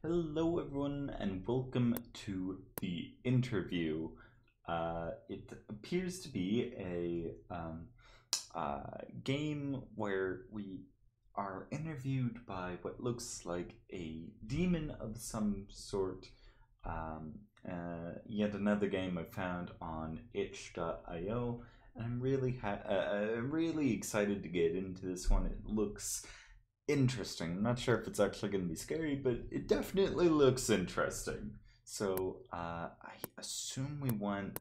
Hello, everyone, and welcome to the interview. It appears to be a game where we are interviewed by what looks like a demon of some sort. Yet another game I found on itch.io, and I'm really excited to get into this one. It looks interesting. I'm not sure if it's actually going to be scary, but it definitely looks interesting. So I assume we want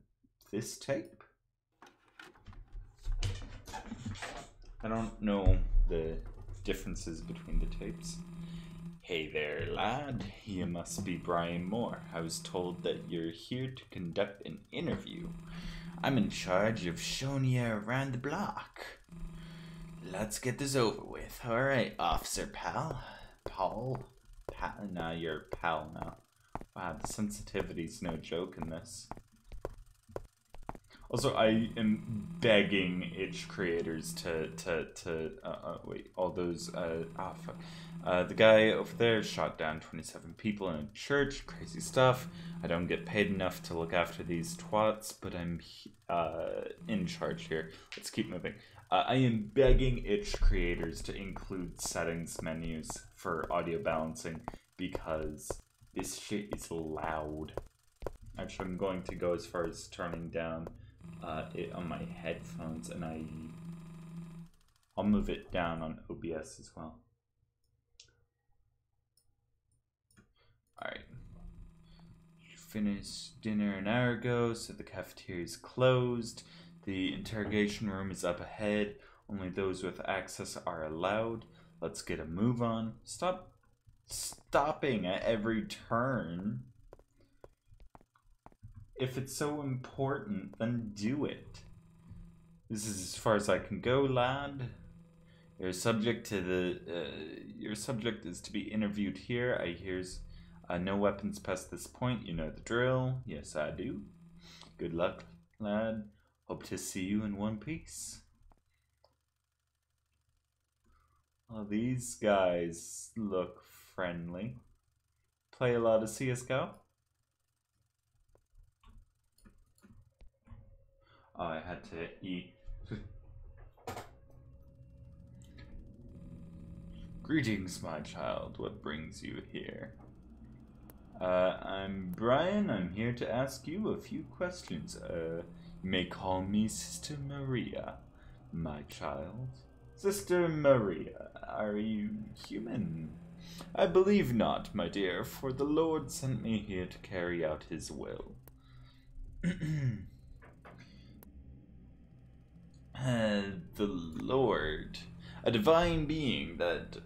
this tape. I don't know the differences between the tapes. Hey there, lad. You must be Brian Moore. I was told that you're here to conduct an interview. I'm in charge of showing you around the block. Let's get this over with. Alright, Officer Pal. Paul? Nah, you're Pal now. Wow, the sensitivity's no joke in this. Also, I am begging itch creators wait, all those, the guy over there shot down 27 people in a church, crazy stuff. I don't get paid enough to look after these twats, but I'm, in charge here. Let's keep moving. I am begging itch creators to include settings menus for audio balancing because this shit is loud. Actually, I'm going to go as far as turning down it on my headphones, and I'll move it down on OBS as well. Alright. Finished dinner an hour ago, so the cafeteria is closed. The interrogation room is up ahead. Only those with access are allowed. Let's get a move on. Stop stopping at every turn. If it's so important, then do it. This is as far as I can go, lad. Your subject is to be interviewed here. I hears no weapons past this point. You know the drill. Yes, I do. Good luck, lad. Hope to see you in one piece. Well, these guys look friendly. Play a lot of CSGO? Oh, I had to eat. Greetings, my child. What brings you here? I'm Brian. I'm here to ask you a few questions. You may call me Sister Maria, my child. Sister Maria, are you human? I believe not, my dear, for the Lord sent me here to carry out his will. The Lord, a divine being, that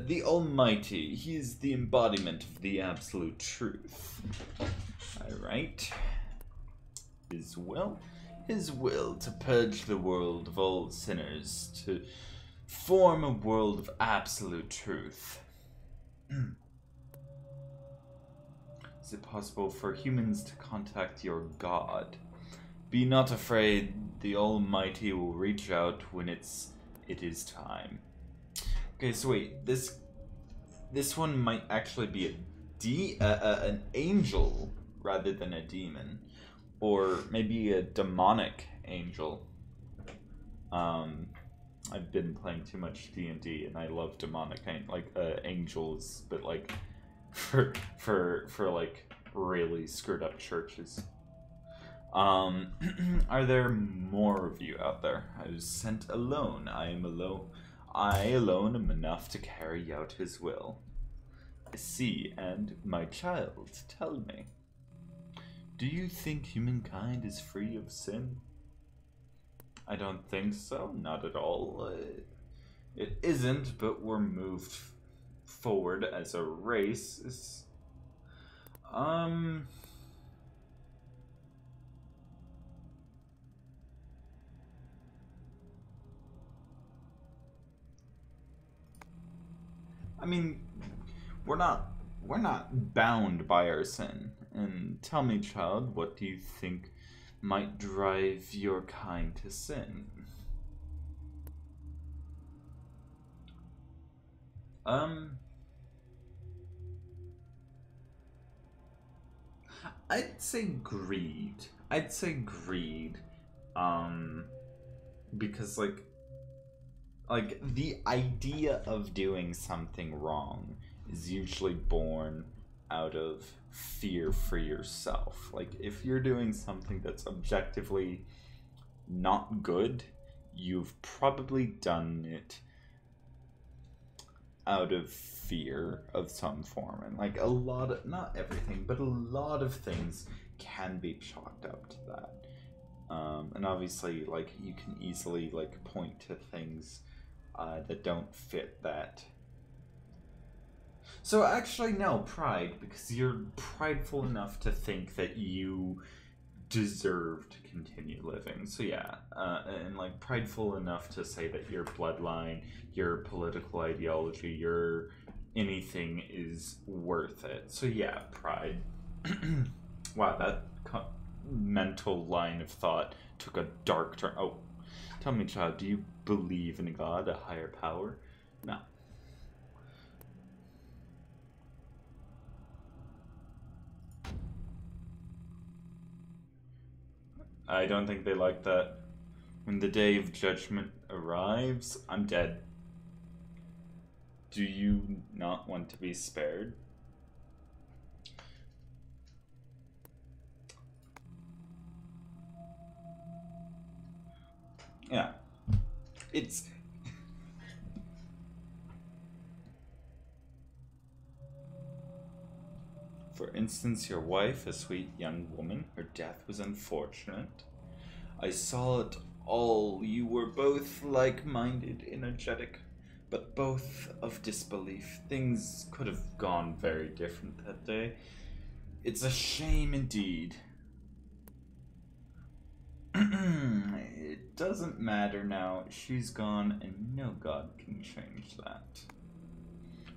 the Almighty, he is the embodiment of the absolute truth. Alright. His will to purge the world of all sinners, to form a world of absolute truth. Is it possible for humans to contact your God? Be not afraid, the Almighty will reach out when it is time. Okay, so wait, this one might actually be an angel rather than a demon, or maybe a demonic angel. I've been playing too much D&D, and I love demonic angels, but like for like really screwed up churches. Are there more of you out there? I was sent alone. I alone am enough to carry out his will. I see, and my child, tell me, do you think humankind is free of sin? I don't think so, not at all. It isn't, but we're moved forward as a race. I mean, we're not bound by our sin. And tell me, child, what do you think might drive your kind to sin? I'd say greed. I'd say greed. Because like the idea of doing something wrong is usually born out of fear for yourself. Like if you're doing something that's objectively not good, you've probably done it out of fear of some form. And like a lot of, not everything, but a lot of things can be chalked up to that. And obviously, like, you can easily like point to things that don't fit that. So actually, no, pride, because you're prideful enough to think that you deserve to continue living. So yeah, and like prideful enough to say that your bloodline, your political ideology, your anything is worth it. So yeah, pride. Wow, that mental line of thought took a dark turn. Oh, tell me, child, do you believe in God, a higher power? No. I don't think they like that. When the day of judgment arrives, I'm dead. Do you not want to be spared? Yeah. It's... For instance, your wife, a sweet young woman, her death was unfortunate. I saw it all. You were both like-minded, energetic, but both of disbelief. Things could have gone very different that day. It's a shame indeed. It doesn't matter now. She's gone, and no god can change that.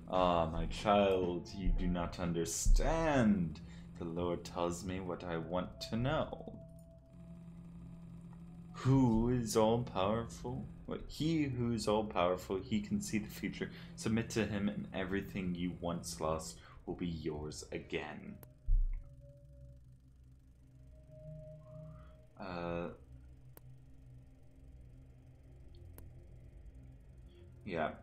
Ah, my child, you do not understand. The Lord tells me what I want to know. Who is all-powerful? What, he who is all-powerful, he can see the future. Submit to him, and everything you once lost will be yours again. Yeah,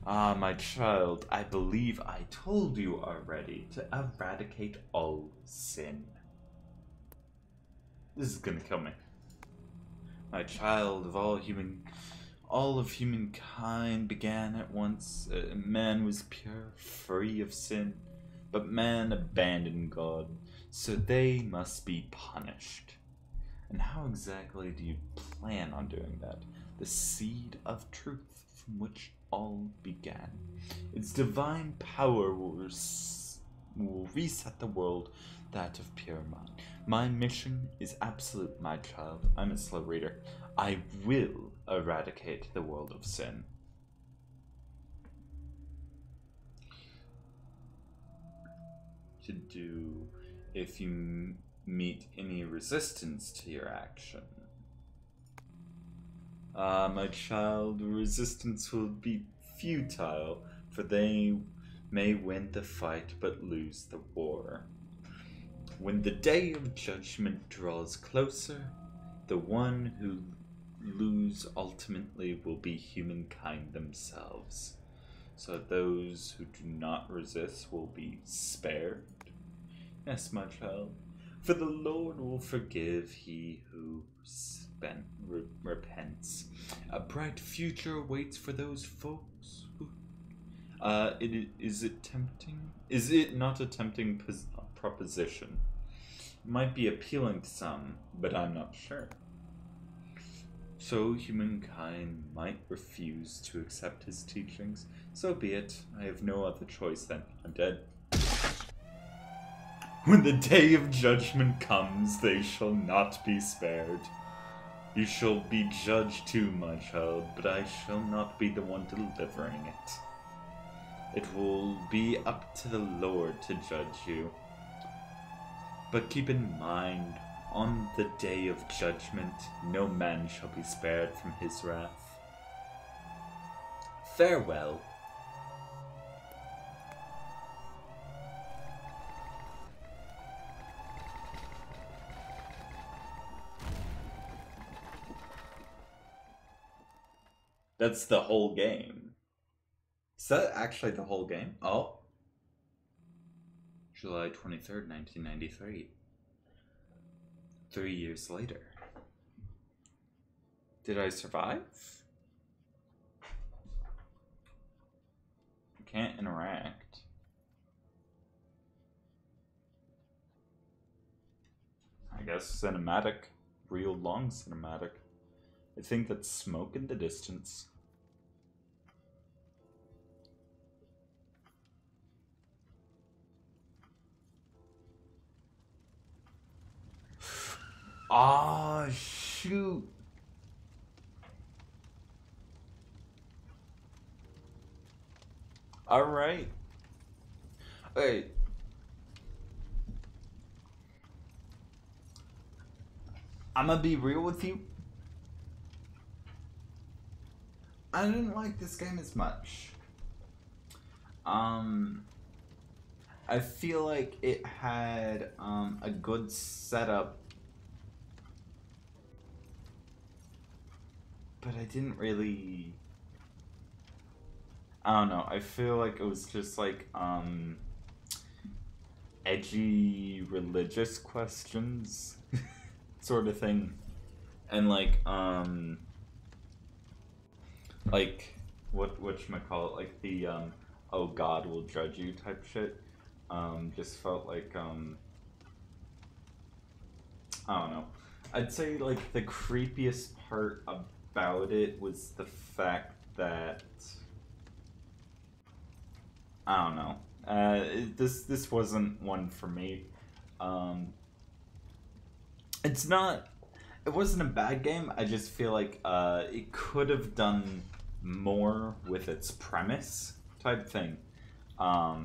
Ah, my child, I believe I told you already to eradicate all sin. This is gonna kill me. My child, all of humankind began at once. Man was pure, free of sin, but man abandoned God, so they must be punished. And how exactly do you plan on doing that? The seed of truth from which all began. Its divine power will reset the world, that of pure mind. My mission is absolute, my child. I'm a slow reader. I will eradicate the world of sin. To do if you meet any resistance to your action. Ah, my child, resistance will be futile, for they may win the fight but lose the war. When the day of judgment draws closer, the one who lose ultimately will be humankind themselves. So those who do not resist will be spared. Yes, my child, for the Lord will forgive he who repents. A bright future awaits for those folks who... Is it tempting? Is it not a tempting proposition? It might be appealing to some, but I'm not sure. So humankind might refuse to accept his teachings. So be it. I have no other choice then. I'm dead. When the day of judgment comes, they shall not be spared. You shall be judged too, my child, but I shall not be the one delivering it. It will be up to the Lord to judge you. But keep in mind, on the day of judgment, no man shall be spared from his wrath. Farewell. That's the whole game. Is that actually the whole game? Oh. July 23rd, 1993. 3 years later. Did I survive? I can't interact. I guess cinematic. Real long cinematic. I think that's smoke in the distance. Ah, shoot. Alright. Wait. I'm gonna be real with you. I didn't like this game as much. I feel like it had a good setup, but I didn't really. I don't know. I feel like it was just like edgy religious questions sort of thing, and like whatchamacallit, like the oh God will judge you type shit. Just felt like I don't know. I'd say like the creepiest part about it was the fact that I don't know. This wasn't one for me. It's not. It wasn't a bad game. I just feel like it could have done more with its premise type thing. Or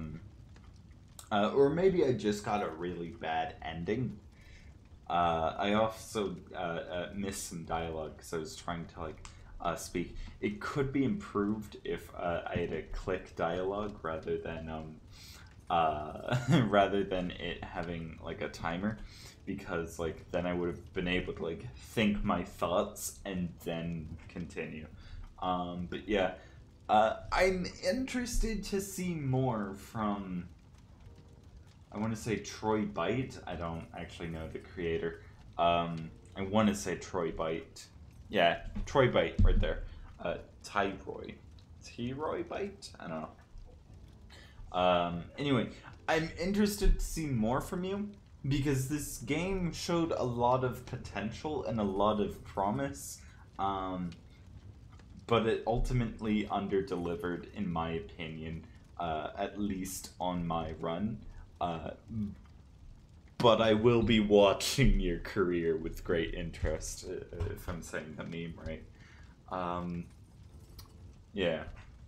maybe I just got a really bad ending. I also missed some dialogue because I was trying to like speak. It could be improved if I had a click dialogue rather than rather than it having like a timer, because like then I would have been able to like think my thoughts and then continue. But yeah, I'm interested to see more from. I want to say Troy Byte. I don't actually know the creator. I want to say Troy Byte. Yeah, Troy Byte right there. Tyroy. T-Roy Byte? I don't know. Anyway, I'm interested to see more from you because this game showed a lot of potential and a lot of promise. But it ultimately underdelivered, in my opinion, at least on my run. But I will be watching your career with great interest, if I'm saying the meme right. Yeah.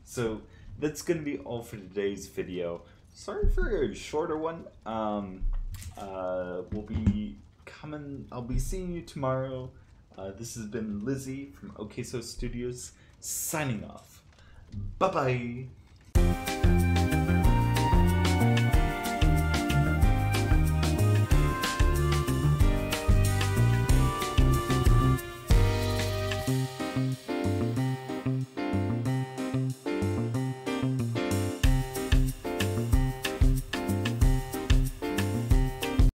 So that's gonna be all for today's video. Sorry for a shorter one. We'll be coming. I'll be seeing you tomorrow. This has been Lizzie from Oksostudios signing off. Bye bye.